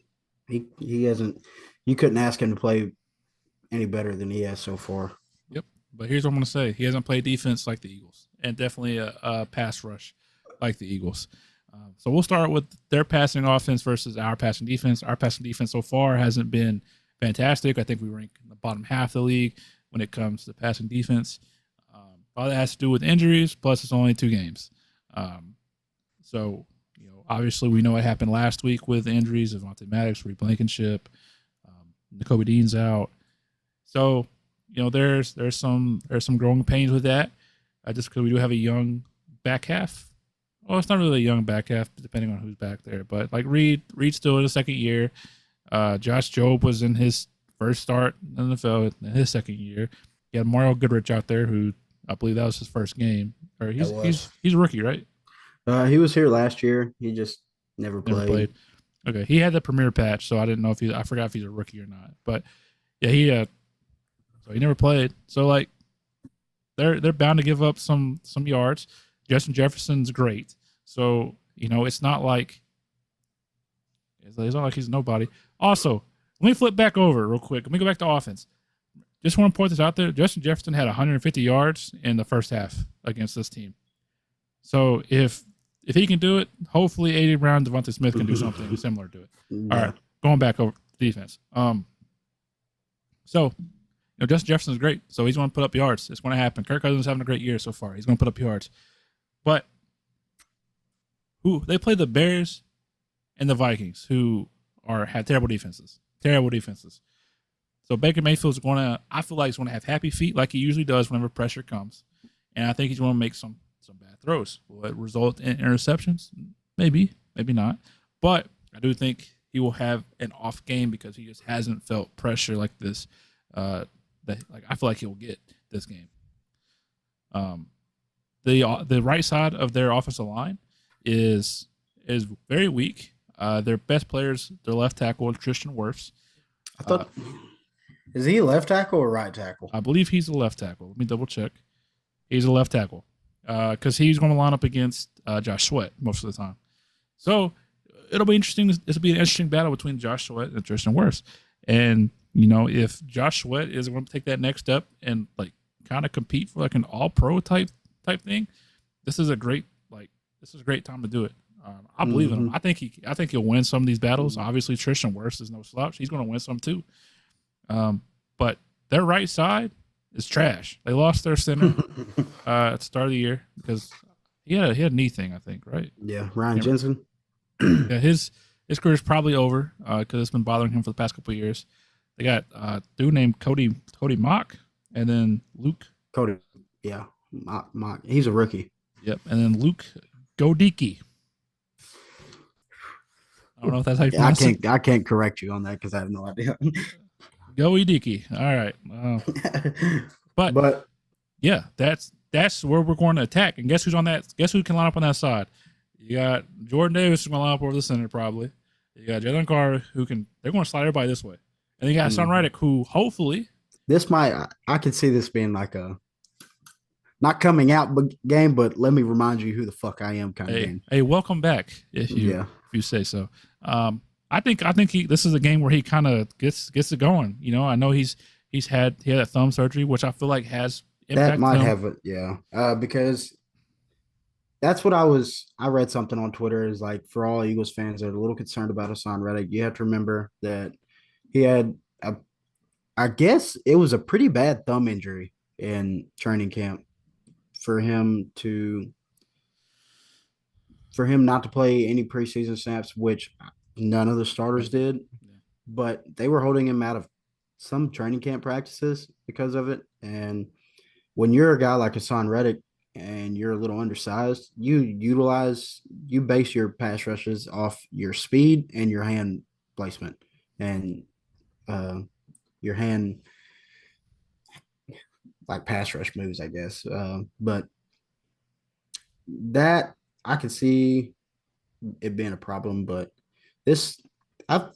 [SPEAKER 3] He hasn't. You couldn't ask him to play any better than he has so far.
[SPEAKER 2] Yep. But here's what I'm going to say: he hasn't played defense like the Eagles, and definitely a pass rush like the Eagles. So we'll start with their passing offense versus our passing defense. Our passing defense so far hasn't been fantastic. I think we rank in the bottom half of the league when it comes to passing defense. All that has to do with injuries, plus it's only 2 games. So obviously we know what happened last week with the injuries of Avonte Maddox, Reed Blankenship, Nakobe Dean's out. So there's some growing pains with that. Just because we do have a young back half. Well, it's not really a young back half, depending on who's back there. But like Reed's still in his second year. Josh Jobe was in his first start in the NFL in his second year. You had Mario Goodrich out there, who I believe that was his first game. Or he's a rookie, right?
[SPEAKER 3] He was here last year. He just never played.
[SPEAKER 2] Okay, he had the premier patch, so I didn't know I forgot if he's a rookie or not. But yeah, so he never played. So like, they're bound to give up some yards. Justin Jefferson's great. So, it's not like he's nobody. Also, let me flip back over real quick. Let me go back to offense. Just want to point this out there. Justin Jefferson had 150 yards in the first half against this team. So if he can do it, hopefully A.J. Brown, Devontae Smith can do something similar to it.
[SPEAKER 3] Yeah.
[SPEAKER 2] All right, going back over to defense. So Justin Jefferson is great. So he's going to put up yards. It's going to happen. Kirk Cousins is having a great year so far. He's going to put up yards. But they play the Bears and the Vikings, who have terrible defenses. Terrible defenses. So Baker Mayfield's I feel like he's going to have happy feet like he usually does whenever pressure comes. And I think he's going to make some bad throws. Will it result in interceptions? Maybe, maybe not. But I do think he will have an off game because he just hasn't felt pressure like this. I feel like he'll get this game. The right side of their offensive line is very weak. Their best players, their left tackle, Christian Wirfs.
[SPEAKER 3] I thought Is he a left tackle or right tackle?
[SPEAKER 2] I believe he's a left tackle. Let me double check. He's a left tackle because he's going to line up against Josh Sweat most of the time. So it'll be interesting. This will be an interesting battle between Josh Sweat and Tristan Wirfs. And, if Josh Sweat is going to take that next step and like kind of compete for like an all-pro type thing, this is a great time to do it. I believe in him. I think he'll win some of these battles. Obviously, Tristan Wirfs is no slouch. He's going to win some too. But their right side is trash. They lost their center at the start of the year because he had a knee thing, I think, right?
[SPEAKER 3] Yeah, Ryan Jensen.
[SPEAKER 2] Yeah, his career is probably over because it's been bothering him for the past couple of years. They got a dude named Cody Mock, and then Luke.
[SPEAKER 3] Cody, yeah, Mock. He's a rookie.
[SPEAKER 2] Yep, and then Luke Godicki. I don't know if that's how you pronounce it.
[SPEAKER 3] I can't correct you on that because I have no idea.
[SPEAKER 2] Godicki. All right, but yeah, that's where we're going to attack. And guess who's on that? Guess who can line up on that side? You got Jordan Davis who's going to line up over the center probably. You got Jalen Carter they're going to slide everybody this way. And you got Son Reddick who hopefully
[SPEAKER 3] I could see this being like a not coming out game, but let me remind you who the fuck I am kind of game.
[SPEAKER 2] Hey, welcome back if you say so. I think this is a game where he kind of gets it going. I know he had that thumb surgery, which I feel like has impacted
[SPEAKER 3] that might
[SPEAKER 2] him.
[SPEAKER 3] have it, because that's what I read something on Twitter is like for all Eagles fans that are a little concerned about Hassan Reddick, you have to remember that he had I guess it was a pretty bad thumb injury in training camp for him not to play any preseason snaps, which none of the starters did, but they were holding him out of some training camp practices because of it. And when you're a guy like Hassan Reddick and you're a little undersized, you base your pass rushes off your speed and your hand placement and your hand like pass rush moves, I guess. But that I could see it being a problem, but I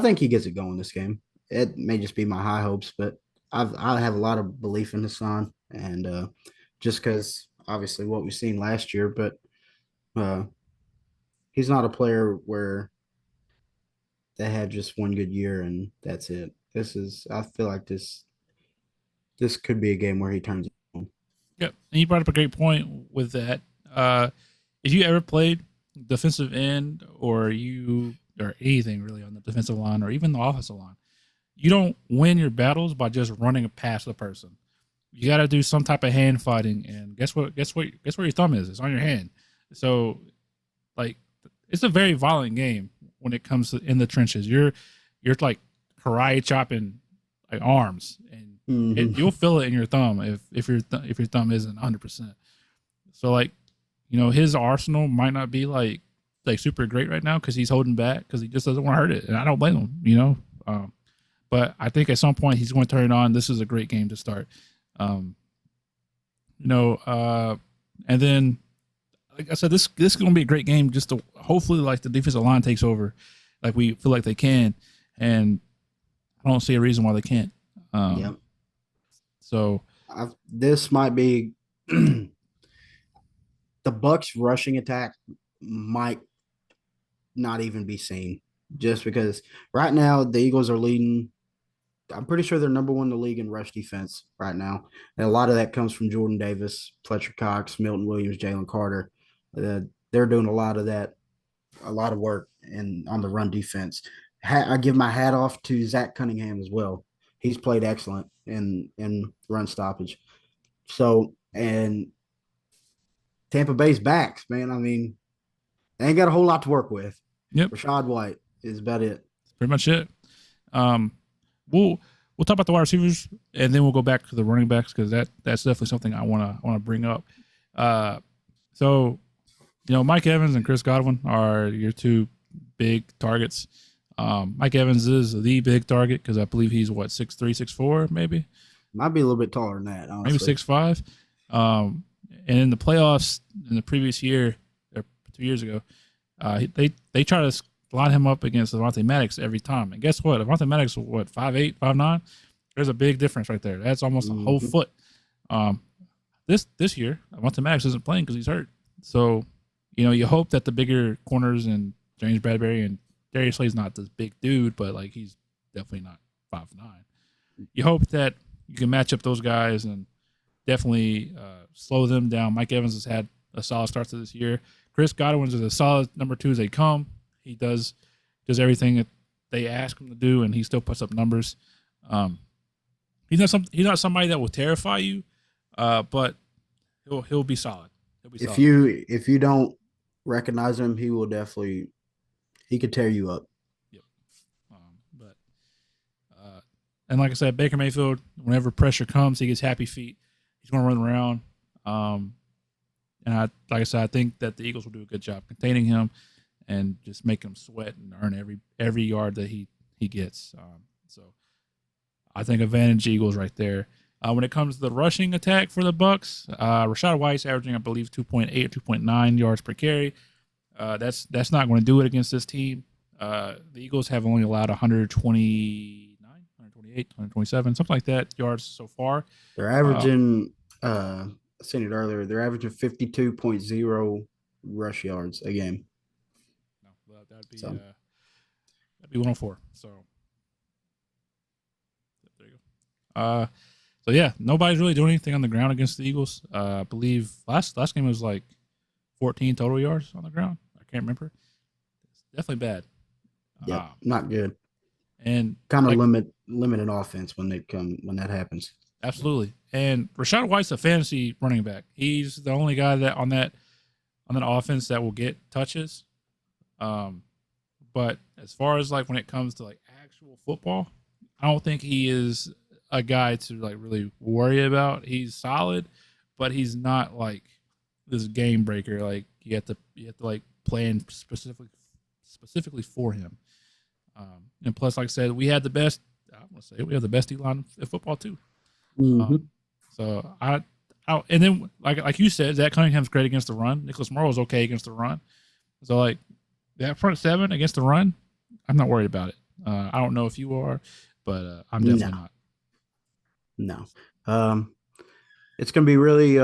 [SPEAKER 3] think he gets it going this game. It may just be my high hopes, but I have a lot of belief in Hassan, and just because obviously what we've seen last year, but he's not a player where they had just one good year and that's it. I feel like this could be a game where he turns it on.
[SPEAKER 2] Yep, and you brought up a great point with that. If you ever played defensive end or anything really on the defensive line or even the offensive line, you don't win your battles by just running past the person. You got to do some type of hand fighting, and guess where your thumb is? It's on your hand. So, like, it's a very violent game when it comes to in the trenches. You're like karate chopping like arms, and you'll feel it in your thumb if your thumb isn't 100%. So like, his arsenal might not be like super great right now because he's holding back because he just doesn't want to hurt it, and I don't blame him. But I think at some point he's going to turn it on. This is a great game to start. And then like I said, this is going to be a great game. Just to hopefully like the defensive line takes over, like we feel like they can, and I don't see a reason why they can't.
[SPEAKER 3] Yep.
[SPEAKER 2] So
[SPEAKER 3] this might be the Bucs rushing attack might not even be seen just because right now the Eagles are leading. I'm pretty sure they're number one in the league in rush defense right now. And a lot of that comes from Jordan Davis, Fletcher Cox, Milton Williams, Jalen Carter. They're doing a lot of work on the run defense. I give my hat off to Zach Cunningham as well. He's played excellent in run stoppage. So, and Tampa Bay's backs, man. I mean, they ain't got a whole lot to work with.
[SPEAKER 2] Yep.
[SPEAKER 3] Rashad White is about it.
[SPEAKER 2] Pretty much it. We'll talk about the wide receivers and then we'll go back to the running backs because that's definitely something I want to bring up. So, Mike Evans and Chris Godwin are your two big targets. Mike Evans is the big target because I believe he's 6'3", 6'4", maybe.
[SPEAKER 3] Might be a little bit taller than that, honestly.
[SPEAKER 2] Maybe 6'5". And in the playoffs in the previous year, or 2 years ago, they try to line him up against Avonte Maddox every time. And guess what? Avonte Maddox, 5'8", 5'9"? There's a big difference right there. That's almost a whole foot. This year, Avonte Maddox isn't playing because he's hurt. So, you hope that the bigger corners and James Bradbury and Darius Slay's not this big dude, but like he's definitely not 5'9". You hope that you can match up those guys and definitely slow them down. Mike Evans has had a solid start to this year. Chris Godwin's is a solid number 2 as they come. He does everything that they ask him to do, and he still puts up numbers. He's not somebody that will terrify you, but he'll be solid.
[SPEAKER 3] If you don't recognize him, he could tear you up.
[SPEAKER 2] Yep. And like I said, Baker Mayfield, whenever pressure comes, he gets happy feet. He's going to run around. And like I said, I think that the Eagles will do a good job containing him and just make him sweat and earn every yard that he gets. So I think advantage Eagles right there. When it comes to the rushing attack for the Bucs, Rashad White's averaging, I believe, 2.8 or 2.9 yards per carry. That's not going to do it against this team. The Eagles have only allowed 129, 128, 127, something like that yards so far.
[SPEAKER 3] They're averaging, I seen it earlier, they're averaging 52.0 rush yards a game.
[SPEAKER 2] No, that'd be 104. So there you go. So yeah, nobody's really doing anything on the ground against the Eagles. I believe last game was like 14 total yards on the ground. I can't remember. It's definitely bad.
[SPEAKER 3] Yeah, not good.
[SPEAKER 2] And
[SPEAKER 3] kind of limited offense when that happens.
[SPEAKER 2] Absolutely. And Rashad White's a fantasy running back. He's the only guy that on that offense that will get touches. But as far as like when it comes to like actual football, I don't think he is a guy to like really worry about. He's solid, but he's not like this game breaker. Like you have to like plan specifically for him. And plus, like I said, we have the best D-line in football too.
[SPEAKER 3] Mm-hmm.
[SPEAKER 2] So and then like you said, Zach Cunningham's great against the run. Nicholas Morrow's okay against the run. So like that front seven against the run, I'm not worried about it. I don't know if you are, but I'm definitely not.
[SPEAKER 3] No. It's gonna be really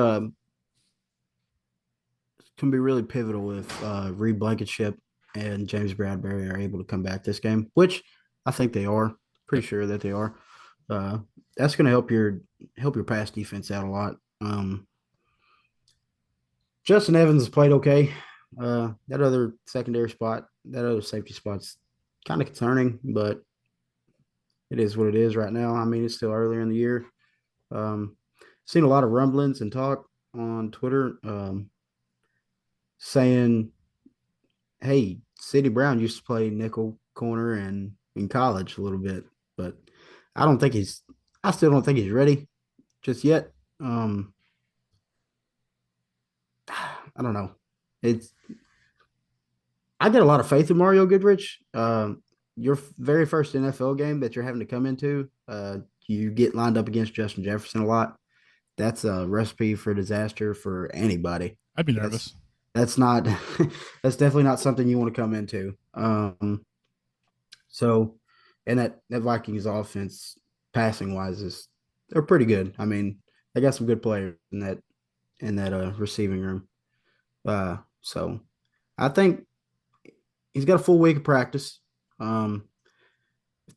[SPEAKER 3] pivotal if Reed Blankenship and James Bradbury are able to come back this game, which I think they are. Pretty sure that they are. That's going to help your pass defense out a lot. Justin Evans has played okay. That other secondary spot, that other safety spot's kind of concerning, but it is what it is right now. I mean, it's still earlier in the year. Seen a lot of rumblings and talk on Twitter saying, hey, Sidney Brown used to play nickel corner in college a little bit, but I still don't think he's ready just yet. I don't know. I get a lot of faith in Mario Goodrich. Your very first NFL game that you're having to come into, you get lined up against Justin Jefferson a lot. That's a recipe for disaster for anybody.
[SPEAKER 2] I'd be nervous.
[SPEAKER 3] That's definitely not something you want to come into. So, and that Vikings offense, passing wise, they're pretty good. I mean, they got some good players in that receiving room. So I think he's got a full week of practice. If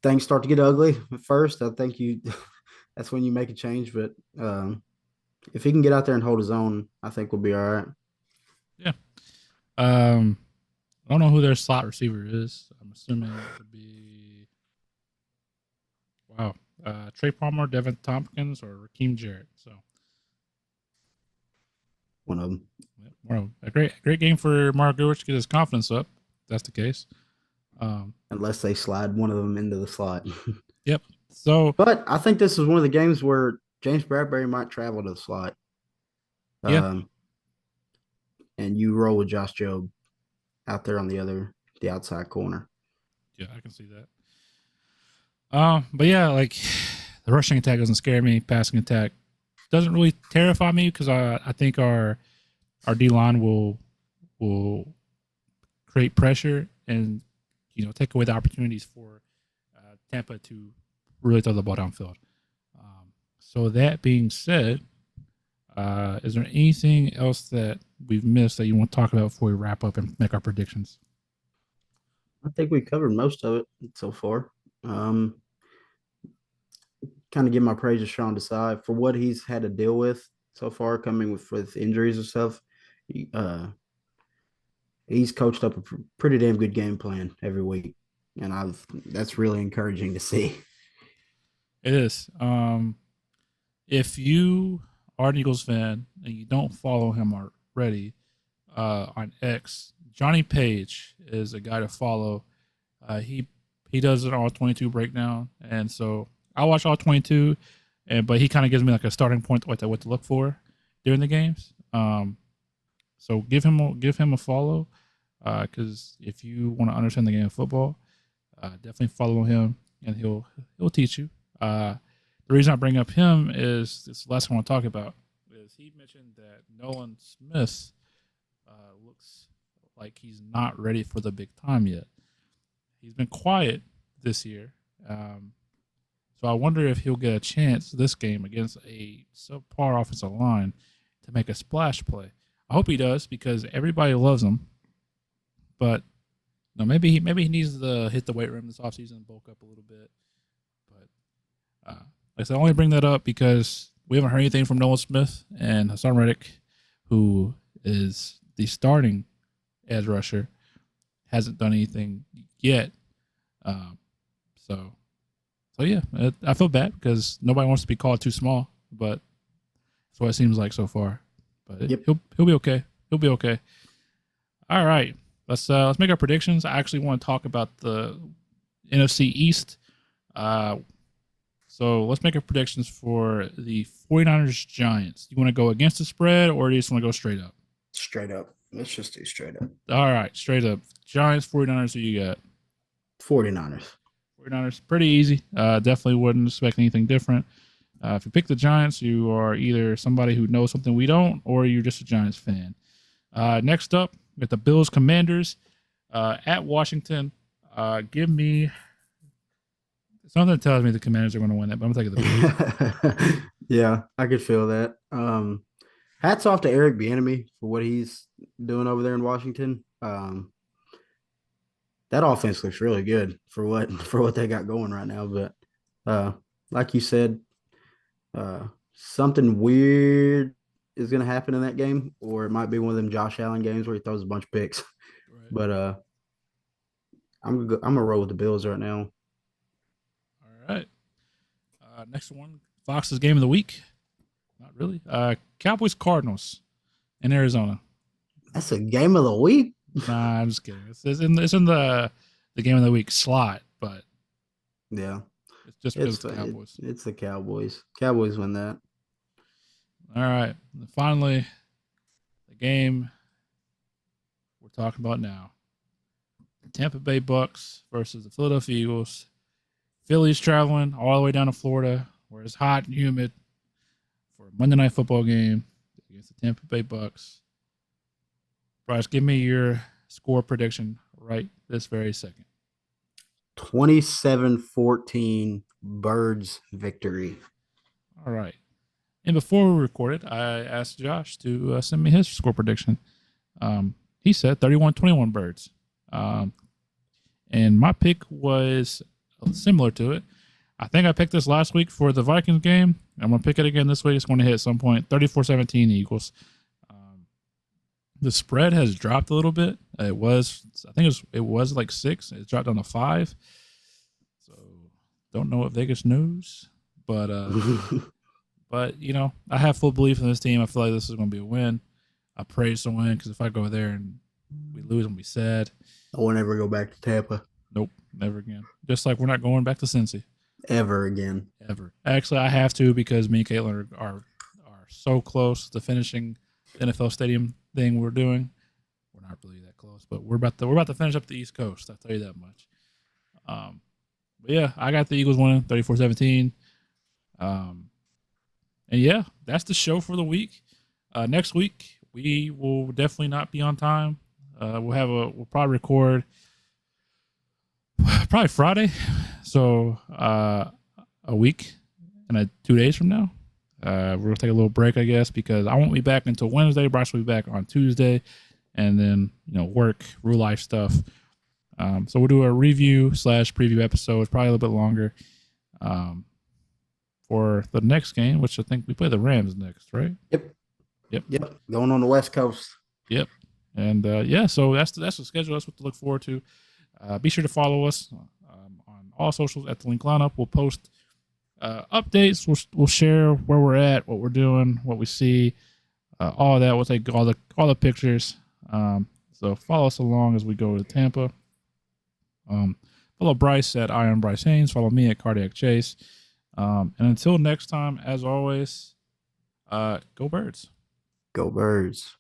[SPEAKER 3] things start to get ugly at first, I think that's when you make a change. But if he can get out there and hold his own, I think we'll be all right.
[SPEAKER 2] Yeah. I don't know who their slot receiver is. I'm assuming it would be Trey Palmer, Devin Tompkins, or Raheem Jarrett. So
[SPEAKER 3] one of them.
[SPEAKER 2] Well, a great game for Mark Goodrich to get his confidence up. If that's the case.
[SPEAKER 3] Unless they slide one of them into the slot.
[SPEAKER 2] Yep. So,
[SPEAKER 3] but I think this is one of the games where James Bradbury might travel to the slot.
[SPEAKER 2] Yeah.
[SPEAKER 3] And you roll with Josh Jobe out there on the outside corner.
[SPEAKER 2] Yeah, I can see that. But yeah, like the rushing attack doesn't scare me. Passing attack doesn't really terrify me because I think our D line will create pressure and take away the opportunities for Tampa to really throw the ball downfield. So that being said, is there anything else that we've missed that you want to talk about before we wrap up and make our predictions?
[SPEAKER 3] I think we covered most of it so far. Kind of give my praise to Sean Desai for what he's had to deal with so far, coming with injuries and stuff. He's coached up a pretty damn good game plan every week, and that's really encouraging to see.
[SPEAKER 2] It is. If you are an Eagles fan and you don't follow him already on X, Johnny Page is a guy to follow. He does an all 22 breakdown, and so I watch all 22, but he kind of gives me like a starting point what to look for during the games. So give him a follow, because if you want to understand the game of football, definitely follow him, and he'll teach you. The reason I bring up him is this last one I want to talk about is he mentioned that Nolan Smith looks like he's not ready for the big time yet. He's been quiet this year, so I wonder if he'll get a chance this game against a subpar offensive line to make a splash play. I hope he does because everybody loves him, but maybe he needs to hit the weight room this offseason and bulk up a little bit. But like I said, I only bring that up because we haven't heard anything from Nolan Smith, and Hassan Reddick, who is the starting edge rusher, hasn't done anything yet. So yeah, I feel bad because nobody wants to be called too small, but that's what it seems like so far. But
[SPEAKER 3] Yep.
[SPEAKER 2] he'll be okay. He'll be okay. All right, let's make our predictions. I actually want to talk about the NFC East. So let's make our predictions for the 49ers Giants. You want to go against the spread, or do you just want to go straight up?
[SPEAKER 3] Straight up. Let's just do straight up.
[SPEAKER 2] All right, straight up. Giants, 49ers, who you got?
[SPEAKER 3] 49ers.
[SPEAKER 2] 49ers, pretty easy. Definitely wouldn't expect anything different. If you pick the Giants, you are either somebody who knows something we don't, or you're just a Giants fan. Next up, we got the Bills Commanders at Washington. Give me something tells me the Commanders are going to win that, but I'm going to take the Bills.
[SPEAKER 3] Yeah, I could feel that. Hats off to Eric Bieniemy for what he's doing over there in Washington. That offense looks really good for what they got going right now. But like you said, something weird is going to happen in that game, or it might be one of them Josh Allen games where he throws a bunch of picks. Right. But I'm gonna roll with the Bills right now.
[SPEAKER 2] All right. Next one, Fox's game of the week. Not really. Cowboys Cardinals in Arizona.
[SPEAKER 3] That's a game of the week.
[SPEAKER 2] Nah, I'm just kidding. It's in the game of the week slot, but
[SPEAKER 3] yeah,
[SPEAKER 2] it's just because it's the Cowboys.
[SPEAKER 3] It's the Cowboys. Cowboys win that.
[SPEAKER 2] All right. And finally, the game we're talking about now: the Tampa Bay Bucks versus the Philadelphia Eagles. Philly's traveling all the way down to Florida, where it's hot and humid, for a Monday Night Football game against the Tampa Bay Bucks. Bryce, give me your score prediction right this very second.
[SPEAKER 3] 27-14 Birds victory.
[SPEAKER 2] All right. And before we recorded, I asked Josh to send me his score prediction. He said 31-21 Birds. And my pick was similar to it. I think I picked this last week for the Vikings game. I'm going to pick it again this week. It's going to hit at some point. 34-17 Eagles. The spread has dropped a little bit. I think it was like 6. It dropped down to 5. So don't know what Vegas knows, but but I have full belief in this team. I feel like this is going to be a win. I pray it's a win because if I go there and we lose, I'm going to be sad.
[SPEAKER 3] I won't ever go back to Tampa.
[SPEAKER 2] Nope, never again. Just like we're not going back to Cincy.
[SPEAKER 3] Ever again.
[SPEAKER 2] Ever. Actually, I have to because me and Caitlin are so close to finishing the NFL stadium thing we're doing. We're not really that close, but we're about to finish up the East Coast. I'll tell you that much. But yeah, I got the Eagles winning 34-17. And yeah, that's the show for the week. Next week we will definitely not be on time. We'll probably record Probably Friday. So a week and 2 days from now. We're gonna take a little break, I guess, because I won't be back until Wednesday. Bryce will be back on Tuesday, and then work, real life stuff. So we'll do a review / preview episode. It's probably a little bit longer. For the next game, which I think we play the Rams next, right?
[SPEAKER 3] Yep. Going on the West Coast.
[SPEAKER 2] Yep. And so that's the schedule. That's what to look forward to. Be sure to follow us on all socials at the Linc Lineup. We'll post updates. We'll share where we're at, what we're doing, what we see, all of that. We'll take all the pictures. So follow us along as we go to Tampa. Follow Bryce at I Am Bryce Haynes. Follow me at Cardiac Chase. And until next time, as always, go Birds.
[SPEAKER 3] Go Birds.